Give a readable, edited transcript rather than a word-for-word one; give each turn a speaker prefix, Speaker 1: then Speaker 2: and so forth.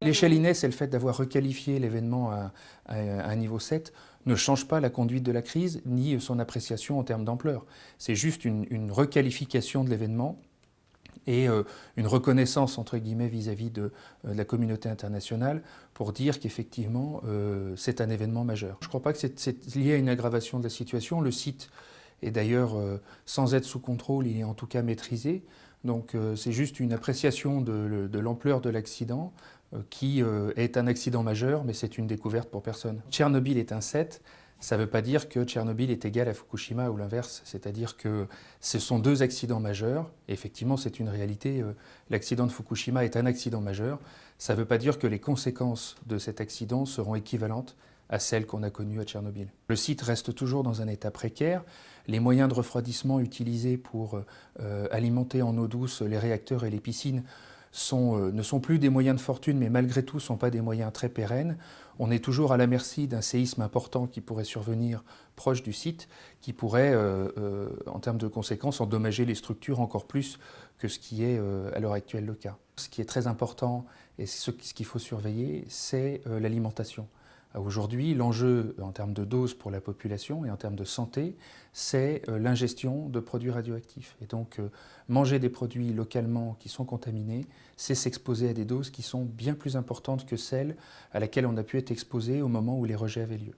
Speaker 1: L'échelle INES et le fait d'avoir requalifié l'événement à un niveau 7 ne change pas la conduite de la crise ni son appréciation en termes d'ampleur. C'est juste une requalification de l'événement et une reconnaissance entre guillemets vis-à-vis de la communauté internationale pour dire qu'effectivement c'est un événement majeur. Je ne crois pas que c'est lié à une aggravation de la situation. Le site est d'ailleurs sans être sous contrôle, il est en tout cas maîtrisé. Donc c'est juste une appréciation de l'ampleur de l'accident qui est un accident majeur, mais c'est une découverte pour personne. Tchernobyl est un 7. Ça ne veut pas dire que Tchernobyl est égal à Fukushima ou l'inverse, c'est-à-dire que ce sont deux accidents majeurs, et effectivement c'est une réalité, l'accident de Fukushima est un accident majeur, ça ne veut pas dire que les conséquences de cet accident seront équivalentes à celles qu'on a connues à Tchernobyl. Le site reste toujours dans un état précaire, les moyens de refroidissement utilisés pour alimenter en eau douce les réacteurs et les piscines ne sont plus des moyens de fortune, mais malgré tout ne sont pas des moyens très pérennes. On est toujours à la merci d'un séisme important qui pourrait survenir proche du site, qui pourrait, en termes de conséquences, endommager les structures encore plus que ce qui est à l'heure actuelle le cas. Ce qui est très important et ce qu'il faut surveiller, c'est l'alimentation. Aujourd'hui, l'enjeu en termes de doses pour la population et en termes de santé, c'est l'ingestion de produits radioactifs. Et donc, manger des produits localement qui sont contaminés, c'est s'exposer à des doses qui sont bien plus importantes que celles à laquelle on a pu être exposé au moment où les rejets avaient lieu.